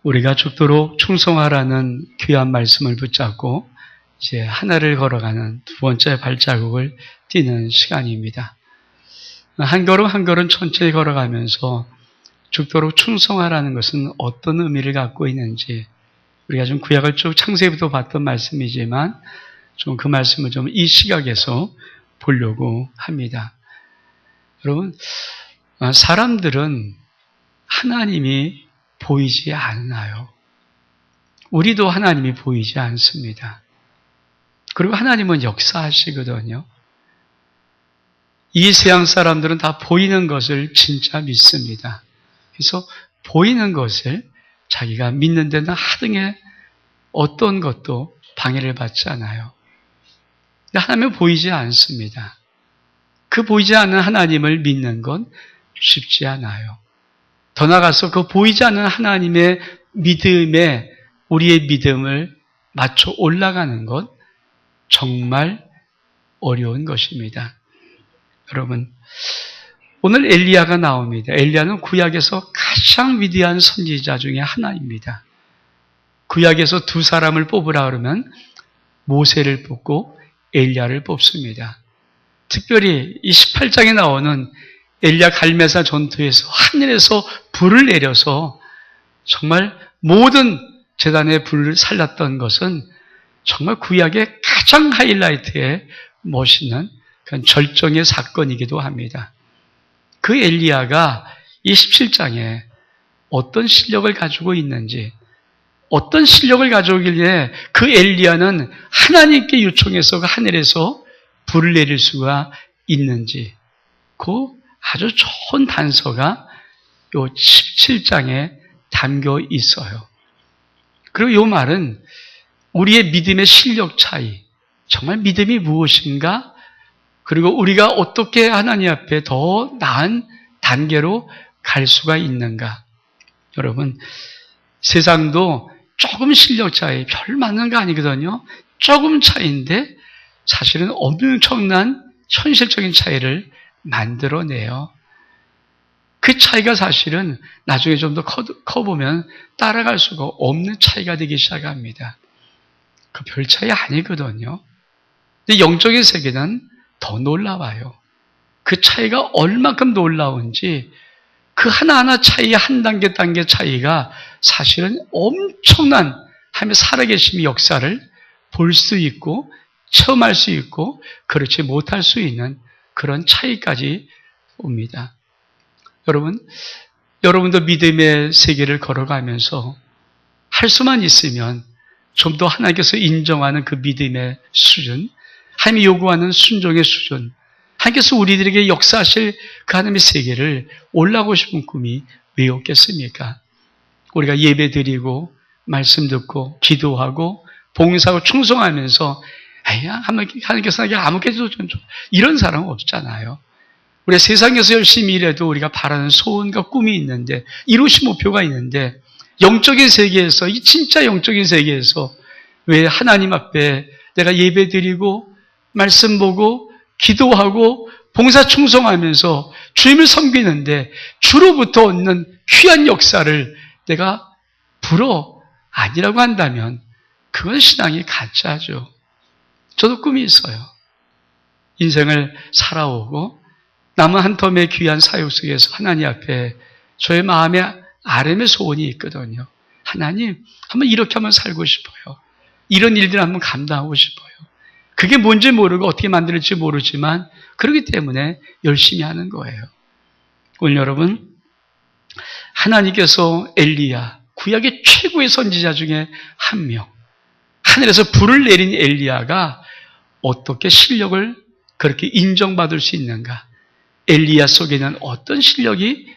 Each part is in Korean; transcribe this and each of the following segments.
우리가 죽도록 충성하라는 귀한 말씀을 붙잡고 이제 하늘을 걸어가는 두 번째 발자국을 띄는 시간입니다. 한 걸음 한 걸음 천천히 걸어가면서 죽도록 충성하라는 것은 어떤 의미를 갖고 있는지, 우리가 좀 구약을 쭉 창세기부터 봤던 말씀이지만 좀 그 말씀을 좀 이 시각에서 보려고 합니다. 여러분, 사람들은 하나님이 보이지 않아요. 우리도 하나님이 보이지 않습니다. 그리고 하나님은 역사하시거든요. 이 세상 사람들은 다 보이는 것을 진짜 믿습니다. 그래서 보이는 것을 자기가 믿는 데는 하등의 어떤 것도 방해를 받지 않아요. 근데 하나님은 보이지 않습니다. 그 보이지 않는 하나님을 믿는 건 쉽지 않아요. 더 나아가서 그 보이지 않는 하나님의 믿음에 우리의 믿음을 맞춰 올라가는 것 정말 어려운 것입니다. 여러분, 오늘 엘리야가 나옵니다. 엘리야는 구약에서 가장 위대한 선지자 중에 하나입니다. 구약에서 두 사람을 뽑으라 그러면 모세를 뽑고 엘리야를 뽑습니다. 특별히 이 18장에 나오는 엘리야 갈메사 전투에서 하늘에서 불을 내려서 정말 모든 제단의 불을 살렸던 것은 정말 구약의 가장 하이라이트의 멋있는 그런 절정의 사건이기도 합니다. 그 엘리야가 이 17장에 어떤 실력을 가지고 있는지, 어떤 실력을 가져오길래 그 엘리야는 하나님께 요청해서 그 하늘에서 불을 내릴 수가 있는지, 그 아주 좋은 단서가 요 17장에 담겨 있어요. 그리고 이 말은 우리의 믿음의 실력 차이, 정말 믿음이 무엇인가, 그리고 우리가 어떻게 하나님 앞에 더 나은 단계로 갈 수가 있는가. 여러분, 세상도 조금 실력 차이, 별 많은 거 아니거든요. 조금 차이인데 사실은 엄청난 현실적인 차이를 만들어내요. 그 차이가 사실은 나중에 좀 더 커보면 따라갈 수가 없는 차이가 되기 시작합니다. 그 별 차이 아니거든요. 근데 영적인 세계는 더 놀라워요. 그 차이가 얼마큼 놀라운지, 그 하나하나 차이, 한 단계 차이가 사실은 엄청난 하나님의 살아계심의 역사를 볼 수 있고 체험할 수 있고 그렇지 못할 수 있는 그런 차이까지 옵니다. 여러분도 믿음의 세계를 걸어가면서 할 수만 있으면 좀 더 하나님께서 인정하는 그 믿음의 수준, 하나님이 요구하는 순종의 수준, 하나님께서 우리들에게 역사하실 그 하나님의 세계를 올라가고 싶은 꿈이 왜 없겠습니까? 우리가 예배 드리고 말씀 듣고 기도하고 봉사하고 충성하면서 하나님께서 나에게 아무것도 좀 이런 사람은 없잖아요. 우리가 세상에서 열심히 일해도 우리가 바라는 소원과 꿈이 있는데, 이루신 목표가 있는데, 영적인 세계에서, 이 진짜 영적인 세계에서 왜 하나님 앞에 내가 예배 드리고 말씀 보고 기도하고 봉사 충성하면서 주님을 섬기는데 주로부터 얻는 귀한 역사를 내가 아니라고 한다면 그건 신앙이 가짜죠. 저도 꿈이 있어요. 인생을 살아오고 남은 한 텀의 귀한 사역 속에서 하나님 앞에 저의 마음에 아름의 소원이 있거든요. 하나님, 한번 이렇게 한번 살고 싶어요. 이런 일들을 한번 감당하고 싶어요. 그게 뭔지 모르고 어떻게 만들지 모르지만 그렇기 때문에 열심히 하는 거예요. 오늘 여러분, 하나님께서 엘리야, 구약의 최고의 선지자 중에 한 명, 하늘에서 불을 내린 엘리야가 어떻게 실력을 그렇게 인정받을 수 있는가? 엘리야 속에는 어떤 실력이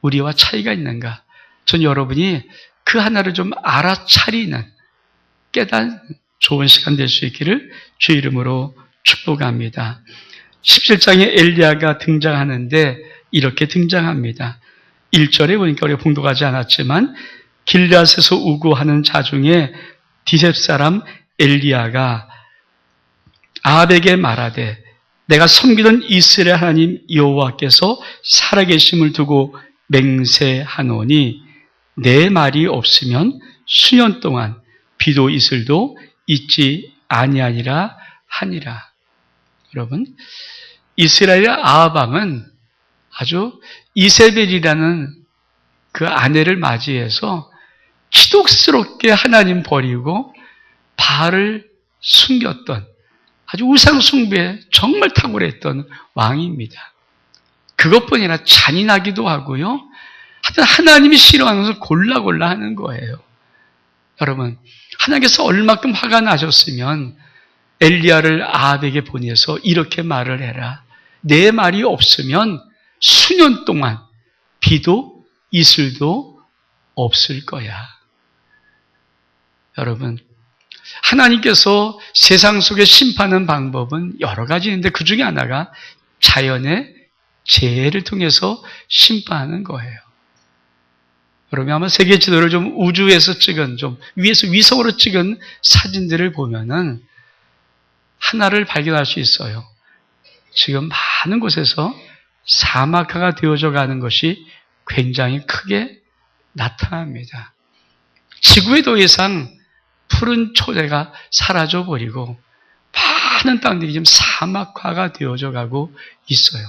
우리와 차이가 있는가? 전 여러분이 그 하나를 좀 알아차리는 깨닫는 좋은 시간 될 수 있기를 주 이름으로 축복합니다. 17장에 엘리야가 등장하는데 이렇게 등장합니다. 1절에 보니까 우리가 봉독하지 않았지만 길앗에서 우고하는 자 중에 디셉 사람 엘리야가 아합에게 말하되 내가 섬기던 이스라엘 하나님 여호와께서 살아계심을 두고 맹세하노니 내 말이 없으면 수년 동안 비도 이슬도 있지 아니하니라 하니라. 여러분, 이스라엘 아합 왕은 아주 이세벨이라는 그 아내를 맞이해서 기독스럽게 하나님 버리고 바알을 숨겼던 아주 우상 숭배에 정말 탁월했던 왕입니다. 그것뿐이 아니라 잔인하기도 하고요. 하여튼 하나님이 싫어하는 것을 골라 하는 거예요. 여러분, 하나님께서 얼마큼 화가 나셨으면 엘리야를 아합에게 보내서 이렇게 말을 해라. 내 말이 없으면 수년 동안 비도 이슬도 없을 거야. 여러분, 하나님께서 세상 속에 심판하는 방법은 여러 가지 있는데 그 중에 하나가 자연의 재해를 통해서 심판하는 거예요. 여러분, 아마 세계 지도를 좀 우주에서 찍은, 좀 위에서 위성으로 찍은 사진들을 보면은 하나를 발견할 수 있어요. 지금 많은 곳에서 사막화가 되어져 가는 것이 굉장히 크게 나타납니다. 지구에 더 이상 푸른 초대가 사라져버리고 많은 땅들이 지금 사막화가 되어져 가고 있어요.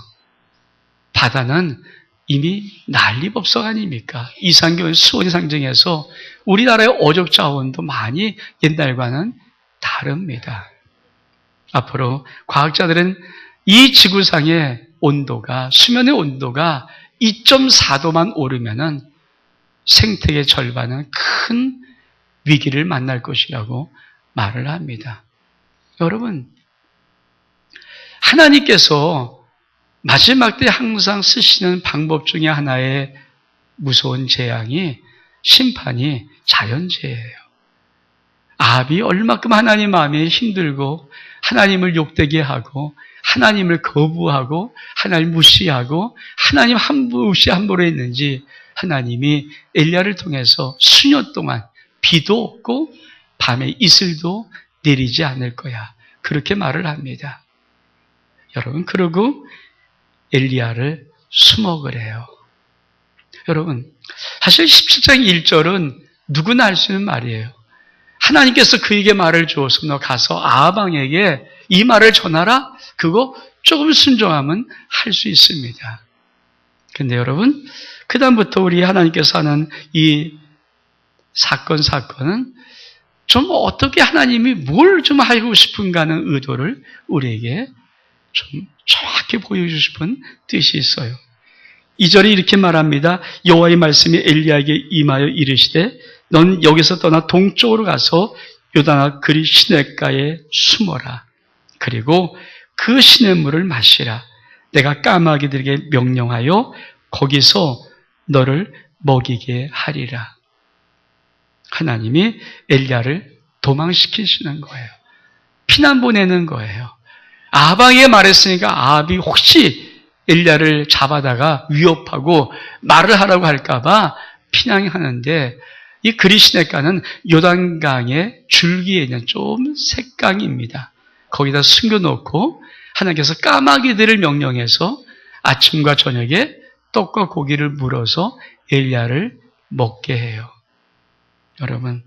바다는 이미 난리법석 아닙니까? 이산경은 수온이 상징해서 우리나라의 어족 자원도 많이 옛날과는 다릅니다. 앞으로 과학자들은 이 지구상의 온도가, 수면의 온도가 2.4도만 오르면은 생태계 절반은 큰 위기를 만날 것이라고 말을 합니다. 여러분, 하나님께서 마지막 때 항상 쓰시는 방법 중에 하나의 무서운 재앙이 심판이 자연재해예요. 아합이 얼마큼 하나님 마음이 힘들고 하나님을 욕되게 하고 하나님을 거부하고 하나님 무시하고 하나님 함부로 했는지 하나님이 엘리야를 통해서 수년 동안 비도 없고 밤에 이슬도 내리지 않을 거야. 그렇게 말을 합니다. 여러분, 그러고 엘리야를 수목을 해요. 여러분, 사실 17장 1절은 누구나 할 수 있는 말이에요. 하나님께서 그에게 말을 주어서 너 가서 아합 왕에게 이 말을 전하라. 그거 조금 순종하면 할 수 있습니다. 근데 여러분, 그 다음부터 우리 하나님께서 하는 이 사건은 좀 어떻게 하나님이 뭘 좀 하고 싶은가 하는 의도를 우리에게 좀 정확히 보여주고 싶은 뜻이 있어요. 2절이 이렇게 말합니다. 여호와의 말씀이 엘리야에게 임하여 이르시되 넌 여기서 떠나 동쪽으로 가서 요단아 그리 시냇가에 숨어라. 그리고 그 시냇물을 마시라. 내가 까마귀들에게 명령하여 거기서 너를 먹이게 하리라. 하나님이 엘리야를 도망시키시는 거예요. 피난 보내는 거예요. 아합에게 말했으니까 아합이 혹시 엘리야를 잡아다가 위협하고 말을 하라고 할까봐 피난하는데 이 그리시네가는 요단강의 줄기에 있는 좀 색강입니다. 거기다 숨겨놓고 하나님께서 까마귀들을 명령해서 아침과 저녁에 떡과 고기를 물어서 엘리야를 먹게 해요. 여러분,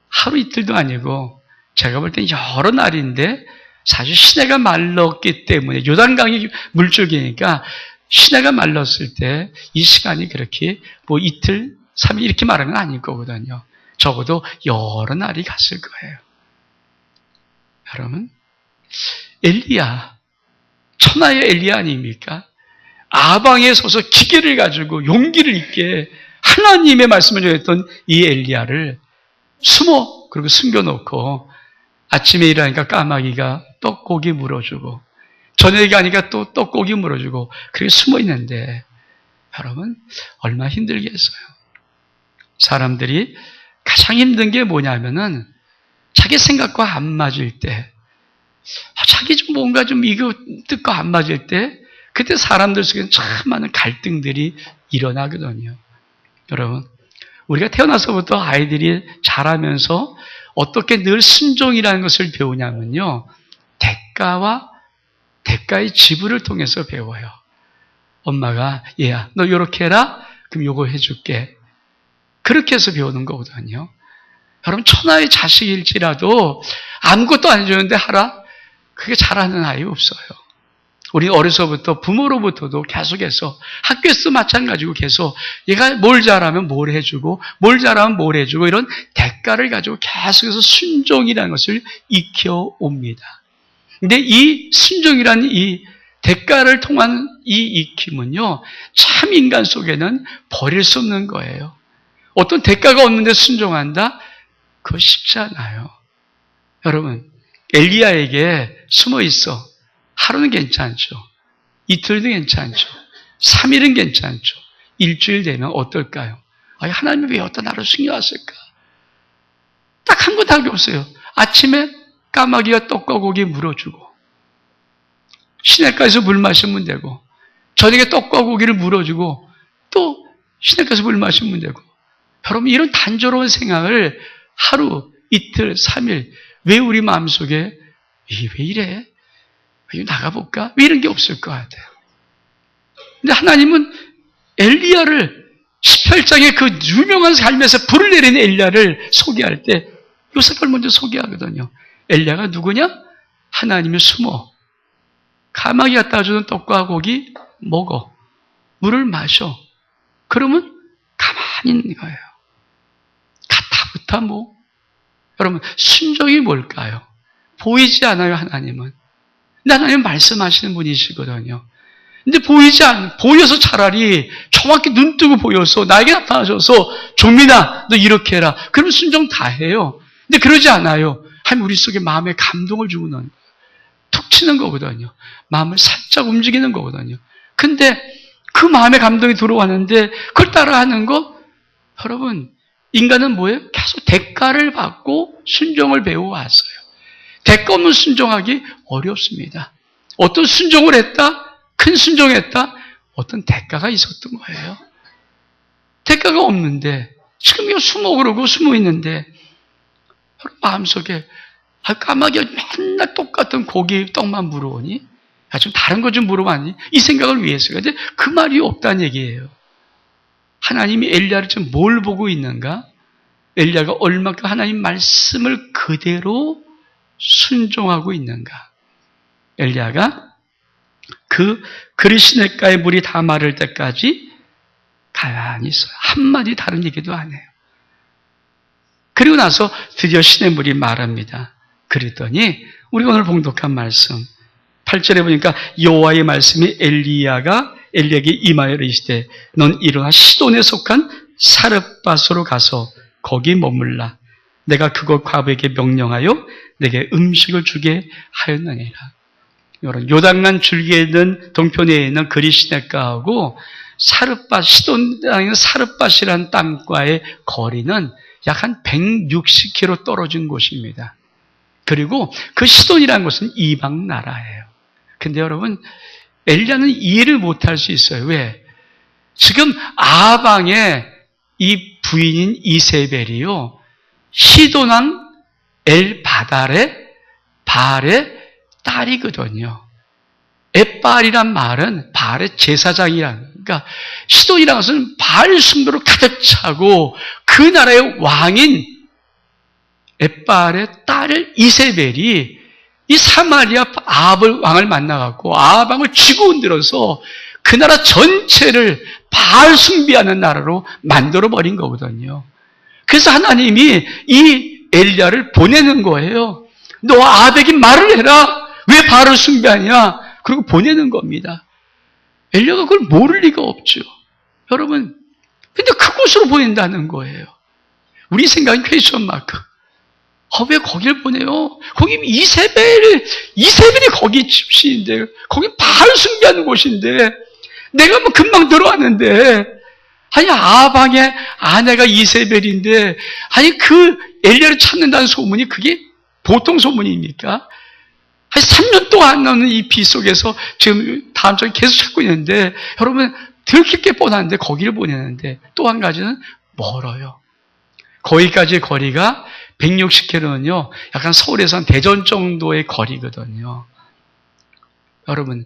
하루 이틀도 아니고 제가 볼 땐 여러 날인데 사실 시내가 말랐기 때문에 요단강이 물줄기니까 시내가 말랐을 때 이 시간이 그렇게 뭐 이틀, 3일 이렇게 말하는 건 아닐 거거든요. 적어도 여러 날이 갔을 거예요. 여러분, 엘리야, 천하의 엘리야 아닙니까? 아방에 서서 기계를 가지고 용기를 있게 하나님의 말씀을 전했던 이 엘리야를 그리고 숨겨놓고 아침에 일어나니까 까마귀가 떡고기 물어주고 저녁에 가니까 또 떡고기 물어주고 그렇게 숨어 있는데 여러분 얼마나 힘들겠어요. 사람들이 가장 힘든 게 뭐냐면은 자기 생각과 안 맞을 때 자기 좀 뭔가 좀 이거 뜻과 안 맞을 때 그때 사람들 속에는 참 많은 갈등들이 일어나거든요. 여러분, 우리가 태어나서부터 아이들이 자라면서 어떻게 늘 순종이라는 것을 배우냐면요. 대가의 지불을 통해서 배워요. 엄마가 얘야 너 요렇게 해라. 그럼 요거 해줄게. 그렇게 해서 배우는 거거든요. 여러분, 천하의 자식일지라도 아무것도 안 해주는데 하라? 그게 잘하는 아이 없어요. 우리 어려서부터 부모로부터도 계속해서 학교에서 마찬가지고 계속 얘가 뭘 잘하면 뭘 해주고 뭘 잘하면 뭘 해주고 이런 대가를 가지고 계속해서 순종이라는 것을 익혀옵니다. 근데 이 순종이라는 이 대가를 통한 이 익힘은요, 참 인간 속에는 버릴 수 없는 거예요. 어떤 대가가 없는데 순종한다? 그거 쉽지 않아요. 여러분, 엘리야에게 숨어 있어. 하루는 괜찮죠. 이틀도 괜찮죠. 3일은 괜찮죠. 일주일 되면 어떨까요? 아니, 하나님이 왜 어떤 나를 숨겨왔을까? 딱 한 것밖에 없어요. 아침에 까마귀가 떡과 고기 물어주고, 시냇가에서 물 마시면 되고, 저녁에 떡과 고기를 물어주고, 또 시냇가에서 물 마시면 되고. 여러분, 이런 단조로운 생각을 하루, 이틀, 3일, 왜 우리 마음속에 왜 이래? 이거 나가볼까? 왜 이런 게 없을 것 같아요. 근데 하나님은 엘리야를 18장의 그 유명한 삶에서 불을 내리는 엘리야를 소개할 때 요셉을 먼저 소개하거든요. 엘리야가 누구냐? 하나님이 숨어 까마귀가 따주는 떡과 고기 먹어. 물을 마셔. 그러면 가만히 있는 거예요. 가타부타 뭐. 여러분, 순종이 뭘까요? 보이지 않아요, 하나님은. 근데 하나님은 말씀하시는 분이시거든요. 근데 보여서 차라리 정확히 눈 뜨고 보여서 나에게 나타나셔서 종민아, 너 이렇게 해라. 그러면 순종 다 해요. 근데 그러지 않아요. 하나님 우리 속에 마음에 감동을 주고 넣는 거예요. 툭 치는 거거든요. 마음을 살짝 움직이는 거거든요. 근데 그 마음에 감동이 들어왔는데 그걸 따라하는 거, 여러분, 인간은 뭐예요? 계속 대가를 받고 순종을 배워왔어요. 대가 없는 순종하기 어렵습니다. 어떤 순종을 했다? 큰 순종했다? 어떤 대가가 있었던 거예요. 대가가 없는데 지금 이거 숨어 그러고 숨어 있는데 마음속에 까마귀가 맨날 똑같은 고기 떡만 물어오니? 좀 다른 거 좀 물어봤니? 이 생각을 위해서요. 근데 그 말이 없다는 얘기예요. 하나님이 엘리야를 지금 뭘 보고 있는가? 엘리야가 얼마큼 하나님 말씀을 그대로 순종하고 있는가? 엘리야가 그 그리시냇가의 물이 다 마를 때까지 가만히 있어요. 한마디 다른 얘기도 안 해요. 그리고 나서 드디어 시냇물이 마릅니다. 그랬더니 우리가 오늘 봉독한 말씀 8절에 보니까 여호와의 말씀이 엘리야에게 임하여 이르시되 넌 일어나 시돈에 속한 사르밧으로 가서 거기 머물라. 내가 그곳 과부에게 명령하여 내게 음식을 주게 하였느니라. 여러분, 요단강 줄기에 있는 동편에 있는 그리시냇가하고 사르밧, 시돈 땅의 사르밧이라는 땅과의 거리는 약 한 160km 떨어진 곳입니다. 그리고 그 시돈이라는 곳은 이방 나라예요. 근데 여러분, 엘리야는 이해를 못할 수 있어요. 왜? 지금 아방의 이 부인인 이세벨이요, 시돈왕 엘바달의 바알의 딸이거든요. 엣바알이란 말은 바알의 제사장이라는, 그러니까 시돈이라는 것은 바알 숭배로 가득 차고 그 나라의 왕인 엣바알의 딸을 이세벨이 이 사마리아 아합 왕을 만나갖고 아합 왕을 쥐고 흔들어서 그 나라 전체를 바알 숭배하는 나라로 만들어버린 거거든요. 그래서 하나님이 이 엘리야를 보내는 거예요. 너 아합에게 말을 해라. 왜 바알을 숭배하냐? 그리고 보내는 겁니다. 엘리야가 그걸 모를 리가 없죠. 여러분, 근데 그곳으로 보낸다는 거예요. 우리 생각은 퀘스천 마크. 왜 거길 보내요? 거기 이세벨이 거기 집시인데, 거기 바알 숭배하는 곳인데, 내가 뭐 금방 들어왔는데, 아니, 아방의 아내가 이세벨인데, 아니, 그 엘리야를 찾는다는 소문이 그게 보통 소문입니까? 한 3년 동안 안 나오는 이 비 속에서 지금 다음 주에 계속 찾고 있는데, 여러분, 들킬 게 뻔한데, 거기를 보내는데, 또 한 가지는 멀어요. 거기까지의 거리가 160km는요, 약간 서울에서 한 대전 정도의 거리거든요. 여러분,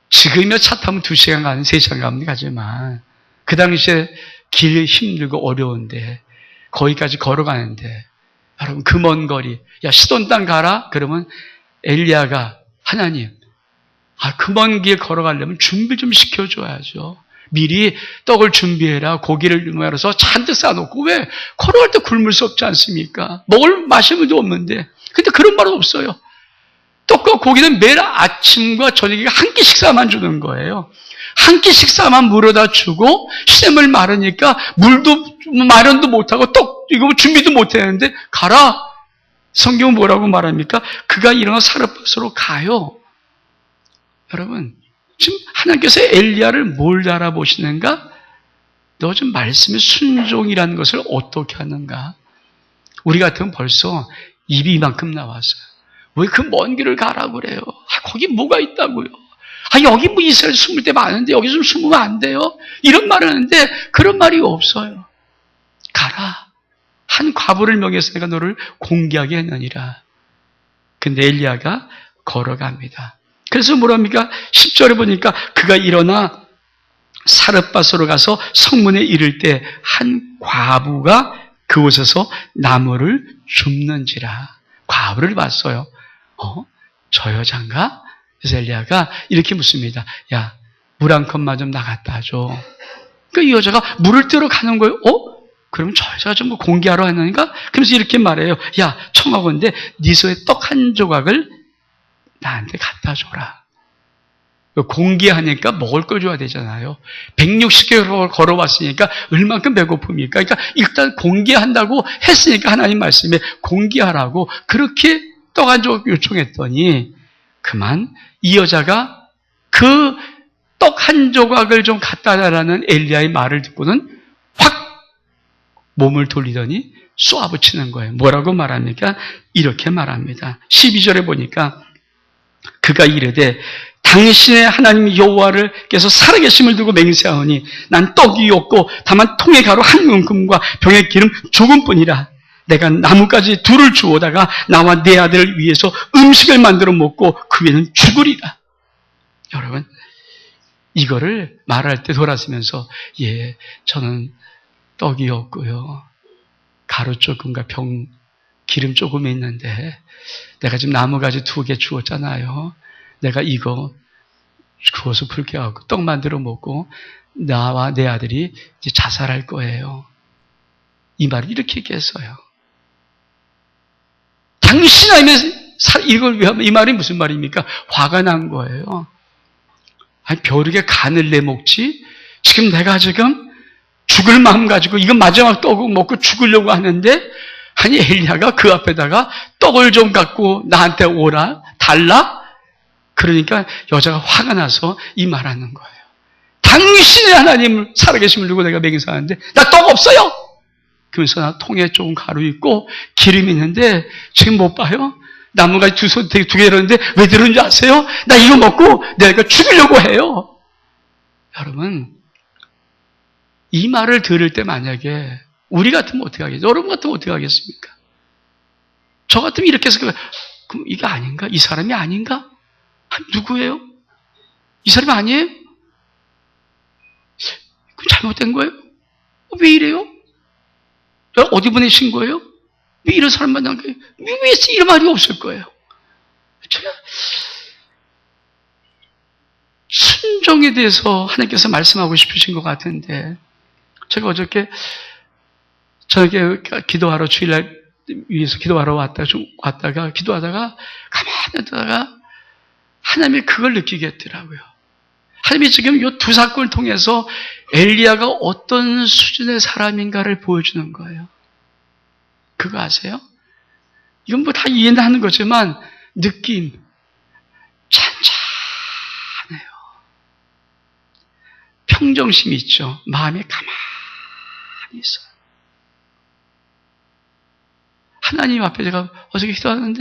지금이야 차 타면 2시간 가는 3시간 가면 가지만, 그 당시에 길 힘들고 어려운데 거기까지 걸어가는데 여러분 그 먼 거리 야 시돈 땅 가라 그러면 엘리야가 하나님 그 먼 길 걸어가려면 준비 좀 시켜줘야죠. 미리 떡을 준비해라 고기를 말아서 잔뜩 싸놓고 왜 걸어갈 때 굶을 수 없지 않습니까? 먹을 마시물도 없는데 근데 그런 말은 없어요. 떡과 고기는 매일 아침과 저녁에 한 끼 식사만 주는 거예요. 한 끼 식사만 물어다 주고 시냇물 마르니까 물도 마련도 못하고 떡 이거 준비도 못했는데 가라. 성경은 뭐라고 말합니까? 그가 일어나 사르밧으로 가요. 여러분 지금 하나님께서 엘리야를 뭘 알아보시는가? 너 좀 말씀의 순종이라는 것을 어떻게 하는가? 우리 같으면 벌써 입이 이만큼 나왔어요. 왜 그 먼 길을 가라고 그래요? 거기 뭐가 있다고요? 여기 뭐 이스라엘 숨을 데 많은데 여기 좀 숨으면 안 돼요? 이런 말을 하는데 그런 말이 없어요. 가라. 한 과부를 명해서 내가 너를 공개하게 했느니라. 근데 엘리야가 걸어갑니다. 그래서 뭐랍니까? 10절에 보니까 그가 일어나 사르밧으로 가서 성문에 이를 때 한 과부가 그곳에서 나무를 줍는지라. 과부를 봤어요. 저 여잔가? 그래서 엘리야가 이렇게 묻습니다. 야, 물 한 컵만 좀 나갔다 줘. 그러니까 이 여자가 물을 뜨러 가는 거예요. 그럼 저 여자가 좀 공개하러 하는가? 그러면서 이렇게 말해요. 야, 청하건대 네 손에 떡 한 조각을 나한테 갖다 줘라. 공개하니까 먹을 걸 줘야 되잖아요. 160km 걸어왔으니까 얼만큼 배고픕니까? 그러니까 일단 공개한다고 했으니까 하나님 말씀에 공개하라고 그렇게 떡 한 조각 요청했더니 그만 이 여자가 그 떡 한 조각을 좀 갖다 달라는 엘리야의 말을 듣고는 확 몸을 돌리더니 쏘아붙이는 거예요. 뭐라고 말합니까? 이렇게 말합니다. 12절에 보니까 그가 이르되 당신의 하나님 여호와께서 살아계심을 두고 맹세하오니 난 떡이 없고 다만 통의 가루 한 움큼과 병의 기름 조금뿐이라. 내가 나뭇가지 둘을 주오다가 나와 내 아들을 위해서 음식을 만들어 먹고 그 위에는 죽으리라. 여러분 이거를 말할 때 돌아서면서 저는 떡이 없고요. 가루 조금과 병 기름 조금 있는데 내가 지금 나뭇가지 2개 주었잖아요. 내가 이거 구워서 붉게 하고 떡 만들어 먹고 나와 내 아들이 이제 자살할 거예요. 이 말을 이렇게 얘기했어요. 당신 아니면 이걸 왜 하면 이 말이 무슨 말입니까? 화가 난 거예요. 벼룩에 간을 내먹지? 지금 내가 지금 죽을 마음 가지고 이거 마지막 떡을 먹고 죽으려고 하는데 엘리야가 그 앞에다가 떡을 좀 갖고 나한테 오라 달라? 그러니까 여자가 화가 나서 이 말하는 거예요. 당신의 하나님을 살아계심을 두고 내가 맹세하는데 나 떡 없어요. 그러면서 나 통에 조금 가루 있고 기름 있는데 지금 못 봐요? 나무가 두 개 들었는데 왜 들었는지 아세요? 나 이거 먹고 내가 죽으려고 해요. 여러분 이 말을 들을 때 만약에 우리 같으면 어떻게 하겠어요? 여러분 같으면 어떻게 하겠습니까? 저 같으면 이렇게 해서 그럼 이게 아닌가? 이 사람이 아닌가? 누구예요? 이 사람이 아니에요? 그럼 잘못된 거예요? 왜 이래요? 어디 보내신 거예요? 왜 이런 사람 만난 거예요? 왜 이런 말이 없을 거예요? 제가 순종에 대해서 하나님께서 말씀하고 싶으신 것 같은데 제가 어저께 저녁에 기도하러 주일날 위해서 기도하러 왔다가 기도하다가 가만히 있다가 하나님이 그걸 느끼겠더라고요. 하나님이 지금 이 두 사건을 통해서 엘리야가 어떤 수준의 사람인가를 보여주는 거예요. 그거 아세요? 이건 뭐 다 이해는 하는 거지만 느낌 찬찬해요. 평정심이 있죠. 마음에 가만히 있어요. 하나님 앞에 제가 어저께 기도하는데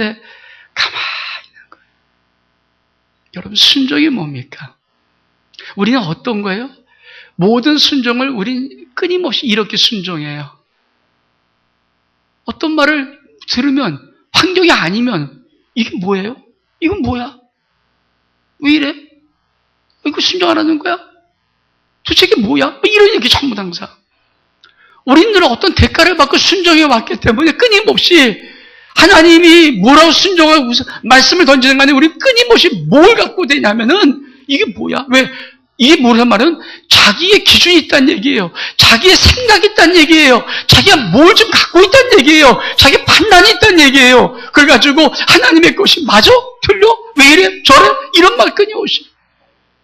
가만히 있는 거예요. 여러분 순종이 뭡니까? 우리는 어떤 거예요? 모든 순종을 우린 끊임없이 이렇게 순종해요. 어떤 말을 들으면 환경이 아니면 이게 뭐예요? 이건 뭐야? 왜 이래? 이거 순종하라는 거야? 도대체 이게 뭐야? 이런 얘기 전부 항상. 우리들은 어떤 대가를 받고 순종해 왔기 때문에 끊임없이 하나님이 뭐라고 순종하고 말씀을 던지는 간에 우리 끊임없이 뭘 갖고 되냐면은 이게 뭐야? 왜? 이게 뭐란 말은 자기의 기준이 있다는 얘기예요. 자기의 생각이 있다는 얘기예요. 자기가 뭘 좀 갖고 있다는 얘기예요. 자기 판단이 있다는 얘기예요. 그래가지고 하나님의 것이 맞아? 틀려? 왜 이래? 저래? 이런 말 끊임없이.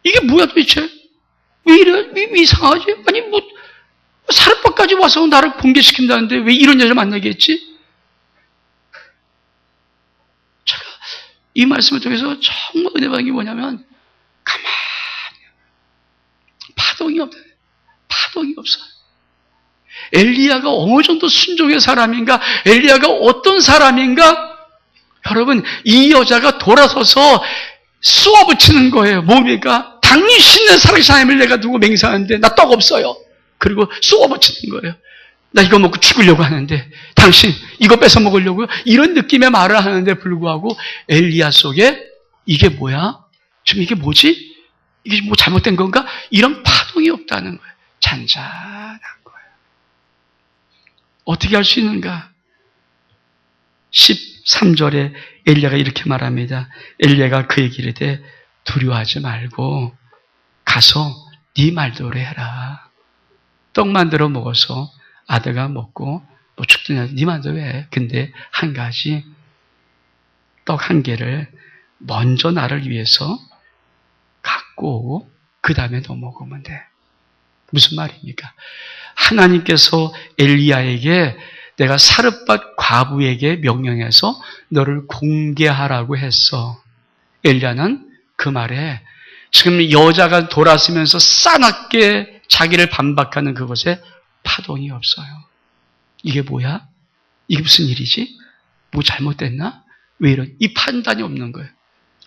이게 뭐야 도대체? 왜 이래? 왜 이상하지? 아니 뭐 사르바까지 와서 나를 공개시킨다는데 왜 이런 여자 만나겠지? 제가 이 말씀을 통해서 정말 은혜 받은 게 뭐냐면 가만히 파동이 없다. 파동이 없어요. 엘리야가 어느 정도 순종의 사람인가? 엘리야가 어떤 사람인가? 여러분 이 여자가 돌아서서 쏘아붙이는 거예요. 뭡니까? 당신은 살아계신 하나님을 내가 두고 맹세하는데 나 떡 없어요. 그리고 쏘아붙이는 거예요. 나 이거 먹고 죽으려고 하는데 당신 이거 뺏어 먹으려고요? 이런 느낌의 말을 하는데 불구하고 엘리야 속에 이게 뭐야? 지금 이게 뭐지? 이게 뭐 잘못된 건가? 이런 파동이 없다는 거예요. 잔잔한 거예요. 어떻게 할 수 있는가? 13절에 엘리야가 이렇게 말합니다. 엘리야가 그에게 이르되 두려워하지 말고 가서 네 말대로 해라. 떡 만들어 먹어서 아들가 먹고 뭐 죽더냐 네 말대로 해. 근데 한 가지 떡 한 개를 먼저 나를 위해서 갖고 오고 그 다음에 너 먹으면 돼. 무슨 말입니까? 하나님께서 엘리야에게 내가 사르밧 과부에게 명령해서 너를 공개하라고 했어. 엘리야는 그 말에 지금 여자가 돌아서면서 싸납게 자기를 반박하는 그것에 파동이 없어요. 이게 뭐야? 이게 무슨 일이지? 뭐 잘못됐나? 왜 이런? 이 판단이 없는 거예요.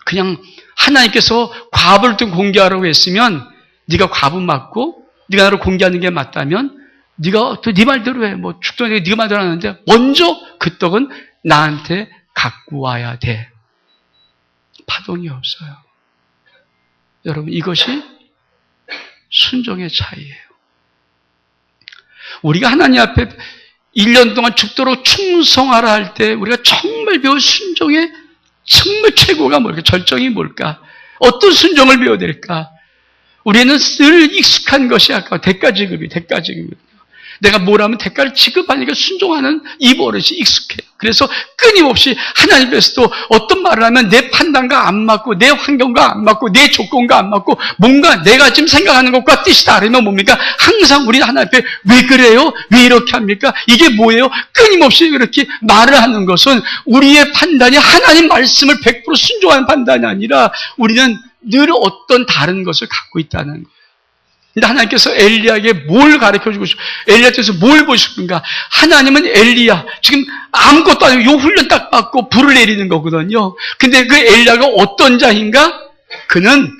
그냥 하나님께서 과부를 또 공개하라고 했으면 네가 과부 맞고 네가 나를 공개하는 게 맞다면 네가 또 네 말대로 해. 뭐 죽더니 네 말대로 하는데 먼저 그 떡은 나한테 갖고 와야 돼. 파동이 없어요. 여러분 이것이 순종의 차이예요. 우리가 하나님 앞에 1년 동안 죽도록 충성하라 할 때 우리가 정말 배울 순종의 정말 최고가 뭘까? 절정이 뭘까? 어떤 순종을 배워야 될까? 우리는 늘 익숙한 것이 아까 대가 지급이. 내가 뭘 하면 대가를 지급하니까 순종하는 이 버릇이 익숙해요. 그래서 끊임없이 하나님께서도 어떤 말을 하면 내 판단과 안 맞고 내 환경과 안 맞고 내 조건과 안 맞고 뭔가 내가 지금 생각하는 것과 뜻이 다르면 뭡니까? 항상 우리 하나님 앞에 왜 그래요? 왜 이렇게 합니까? 이게 뭐예요? 끊임없이 그렇게 말을 하는 것은 우리의 판단이 하나님 말씀을 100% 순종하는 판단이 아니라 우리는 늘 어떤 다른 것을 갖고 있다는 거예요. 근데 하나님께서 엘리야에게 뭘 가르쳐주고 싶어? 엘리야한테서 뭘 보고 싶은가? 하나님은 엘리야 지금 아무것도 아니고 요 훈련 딱 받고 불을 내리는 거거든요. 근데 그 엘리야가 어떤 자인가? 그는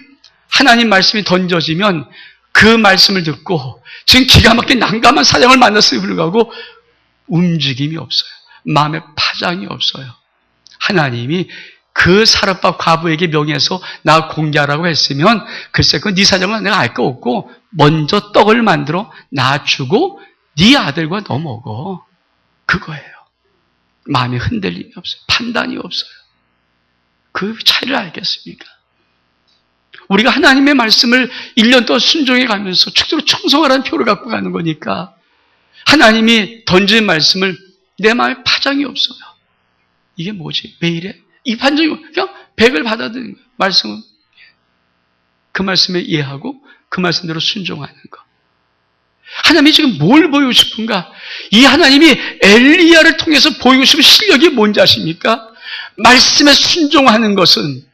하나님 말씀이 던져지면 그 말씀을 듣고 지금 기가 막힌 난감한 사정을 만났음에 불구하고 움직임이 없어요. 마음에 파장이 없어요. 하나님이 그 사르밧 과부에게 명해서 나 공개하라고 했으면 글쎄 그 네 사정은 내가 알 거 없고 먼저 떡을 만들어 나 주고 네 아들과 너 먹어. 그거예요. 마음에 흔들림이 없어요. 판단이 없어요. 그 차이를 알겠습니까? 우리가 하나님의 말씀을 1년 동안 순종해 가면서 축도로 충성하라는 표를 갖고 가는 거니까 하나님이 던진 말씀을 내 마음에 파장이 없어요. 이게 뭐지? 왜 이래? 이 판정이 그냥 100을 받아들이는 거예요. 말씀은 그 말씀에 이해하고 그 말씀대로 순종하는 거. 하나님이 지금 뭘 보이고 싶은가? 이 하나님이 엘리야를 통해서 보이고 싶은 실력이 뭔지 아십니까? 말씀에 순종하는 것은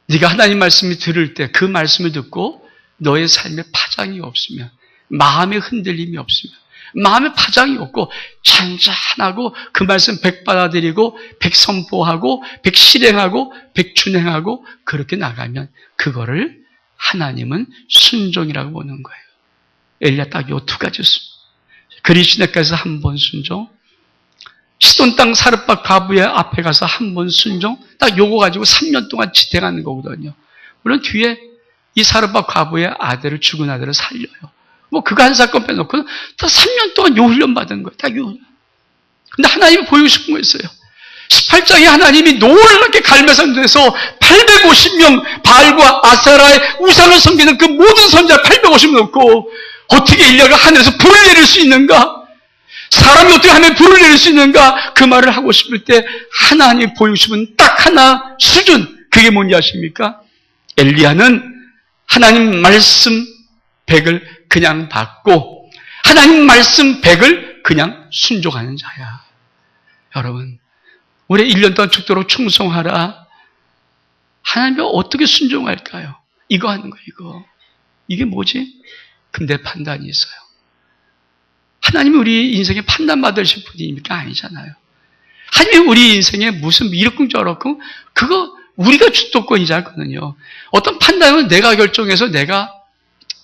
네가 하나님 말씀을 들을 때 그 말씀을 듣고 너의 삶에 파장이 없으면 마음의 흔들림이 없으면 마음에 파장이 없고 잔잔하고 그 말씀 100 받아들이고 100 선포하고 100 실행하고 100 준행하고 그렇게 나가면 그거를 하나님은 순종이라고 보는 거예요. 엘리야 딱 요 두 가지 그리시네까지서 한 번 순종, 시돈 땅 사르밧 과부의 앞에 가서 한 번 순종, 딱 요거 가지고 3년 동안 지탱하는 거거든요. 물론 뒤에 이 사르밧 과부의 아들을 죽은 아들을 살려요. 뭐 그거 한 사건 빼놓고는 다 3년 동안 요훈련 받은 거예요. 다 요훈련. 근데 하나님이 보이고 싶은 거였어요. 18장에 하나님이 놀랍게 갈매산에서 850명 바알과 아세라의 우상을 섬기는 그 모든 선지자 850명 놓고 어떻게 엘리야가 하늘에서 불을 내릴 수 있는가? 사람이 어떻게 하면 불을 내릴 수 있는가? 그 말을 하고 싶을 때 하나님이 보이고 싶은 딱 하나 수준, 그게 뭔지 아십니까? 엘리야는 하나님 말씀 100을 그냥 받고 하나님 말씀 100을 그냥 순종하는 자야. 여러분, 올해 1년 동안 죽도록 충성하라. 하나님이 어떻게 순종할까요? 이거 하는 거예요, 이거. 이게 뭐지? 근데 판단이 있어요. 하나님이 우리 인생에 판단받으실 분입니까? 아니잖아요. 하나님이 우리 인생에 무슨 이렇고 저렇고 그거 우리가 주도권이잖아요. 어떤 판단은 내가 결정해서 내가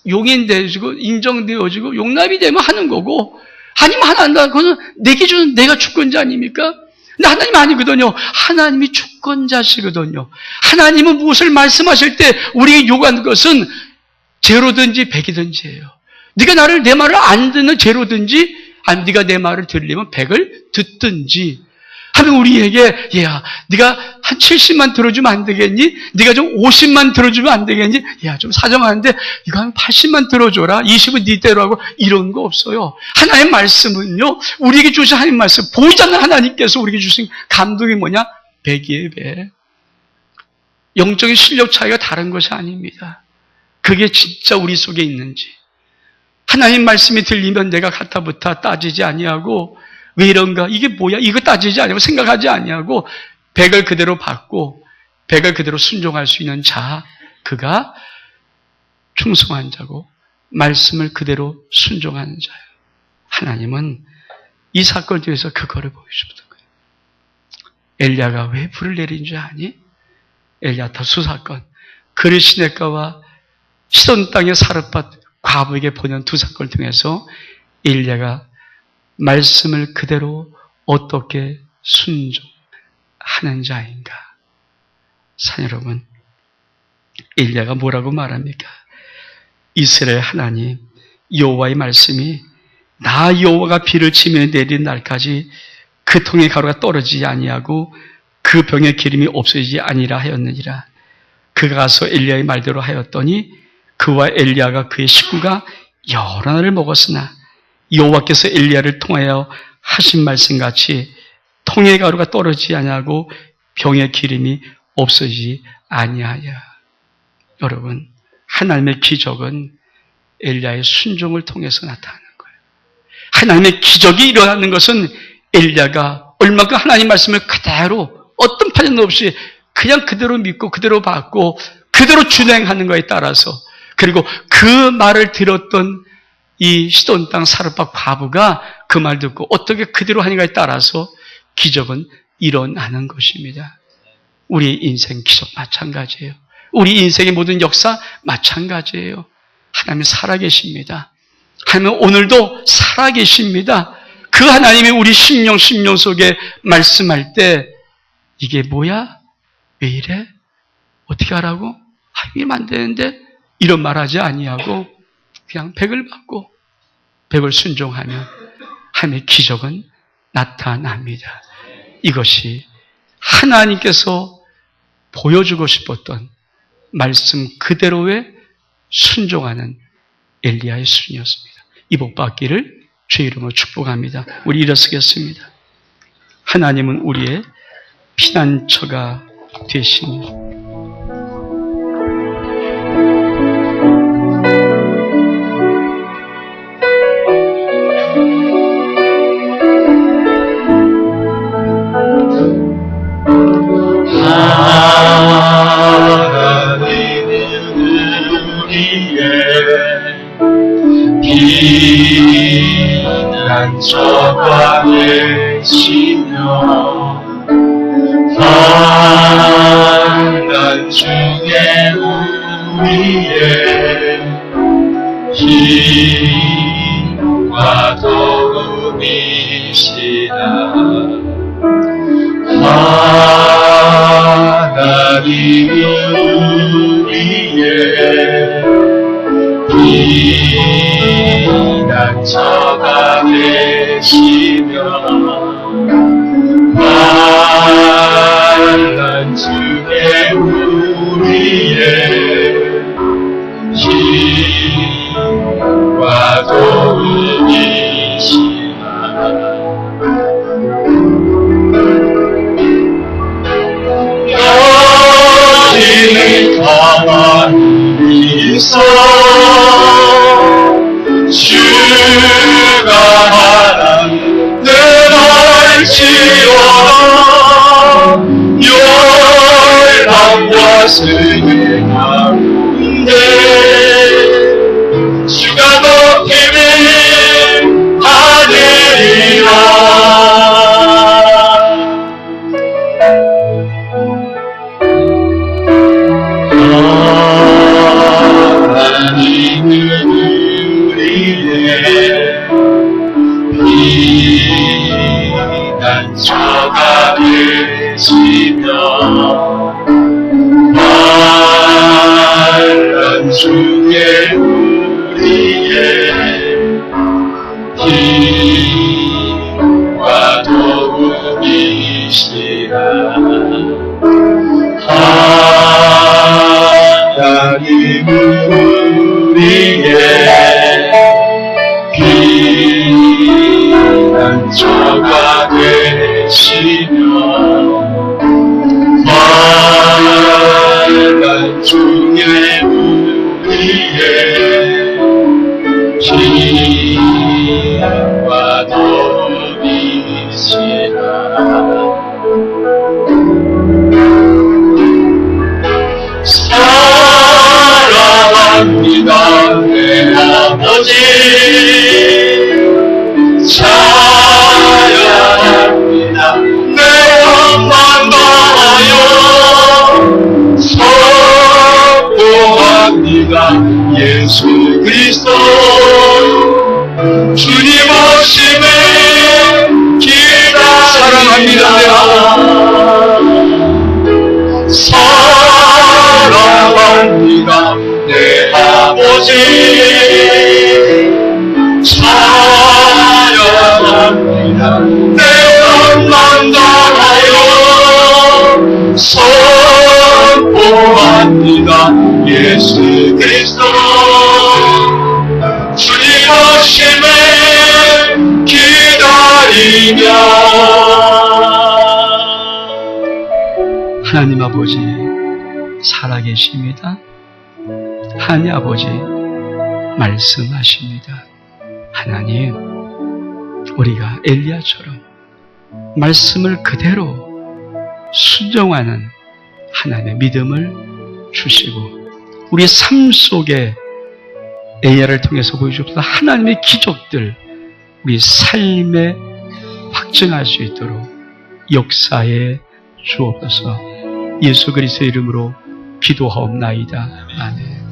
용인되어지고 인정되어지고 용납이 되면 하는 거고 하나님 하나 한다. 그거는 내 기준은 내가 주권자 아닙니까? 근데 하나님 아니거든요. 하나님이 주권자시거든요. 하나님은 무엇을 말씀하실 때 우리에게 요구하는 것은 제로든지 백이든지예요. 네가 내 말을 안 듣는 제로든지 아니 네가 내 말을 들으려면 100을 듣든지 하면 우리에게 야 네가 한 70만 들어주면 안 되겠니? 네가 좀 50만 들어주면 안 되겠니? 야 좀 사정하는데 이거 한 80만 들어줘라. 20은 네 대로 하고 이런 거 없어요. 하나님의 말씀은요. 우리에게 주신 하나님 말씀 보이지 않는 하나님께서 우리에게 주신 감동이 뭐냐? 100이에요 100. 영적인 실력 차이가 다른 것이 아닙니다. 그게 진짜 우리 속에 있는지 하나님 말씀이 들리면 내가 가타부타 따지지 아니하고 왜 이런가? 이게 뭐야? 이거 따지지 아니하고 생각하지 아니하고 100을 그대로 받고 100을 그대로 순종할 수 있는 자, 그가 충성한 자고 말씀을 그대로 순종하는 자예요. 하나님은 이 사건을 통해서 그거를 보여주셨던 거예요. 엘리야가 왜 불을 내린 줄 아니? 엘리야타수 사건, 그르 시냇가와 시돈 땅의 사르밧 과부에게 보낸 두 사건을 통해서 엘리야가 말씀을 그대로 어떻게 순종하는 자인가? 사랑 여러분, 엘리야가 뭐라고 말합니까? 이스라엘 하나님 여호와의 말씀이 나 여호와가 비를 치며 내린 날까지 그 통의 가루가 떨어지지 아니하고 그 병의 기름이 없어지지 아니라 하였느니라. 그가 가서 엘리야의 말대로 하였더니 그와 엘리야가 그의 식구가 여러 날을 먹었으나 여호와께서 엘리야를 통하여 하신 말씀같이 통의 가루가 떨어지지 아니하고 병의 기름이 없어지지 아니하여. 여러분, 하나님의 기적은 엘리야의 순종을 통해서 나타나는 거예요. 하나님의 기적이 일어나는 것은 엘리야가 얼마큼 하나님 말씀을 그대로 어떤 파전 없이 그냥 그대로 믿고 그대로 받고 그대로 준행하는 것에 따라서, 그리고 그 말을 들었던 이 시돈 땅 사르밧 과부가 그 말 듣고 어떻게 그대로 하는가에 따라서 기적은 일어나는 것입니다. 우리 인생 기적 마찬가지예요. 우리 인생의 모든 역사 마찬가지예요. 하나님이 살아계십니다. 하나님은 오늘도 살아계십니다. 그 하나님이 우리 심령 속에 말씀할 때 이게 뭐야? 왜 이래? 어떻게 하라고? 이러면 안 되는데 이런 말하지 아니하고 그냥 100을 받고 100을 순종하면 하나님의 기적은 나타납니다. 이것이 하나님께서 보여주고 싶었던 말씀 그대로의 순종하는 엘리야의 순이었습니다. 이 복 받기를 주의 이름으로 축복합니다. 우리 일어서겠습니다. 하나님은 우리의 피난처가 되시니 피난처가 되시며 환난 중에 우리의 힘과 도움이시다. 하나님이 우리의 환난 중에 우리의 힘과 도움이시라. 너희는 가만히 있어 주가 하나님 내 말지어다. 열방과 세계 가운데 주가 높임을 받으리라. 하나님은 우리의 피난처가 되시며 환난 중에 우리의 힘과 도움이시라. 하나님은 우리의 피난처가 되시며 환난 중에 우리의 힘과 도움이시라. 사랑합니다 내 아버지. 찬양합니다 내 엄만 바라요. 선포합니다 예수 그리스도 주님 오심을 기다립니다. 사랑합니다 사랑합니다 내 아버지. 찬양합니다 내 맘만 다하여 선포합니다 예수 그리스도 주님 오심을 기다리며. 하나님 아버지 살아계십니다. 하나님 아버지 말씀하십니다. 하나님, 우리가 엘리야처럼 말씀을 그대로 순종하는 하나님의 믿음을 주시고 우리 삶 속에 엘리야를 통해서 보여주셨던 하나님의 기적들 우리 삶에 확증할 수 있도록 역사해 주옵소서. 예수 그리스도의 이름으로 기도하옵나이다. 아멘.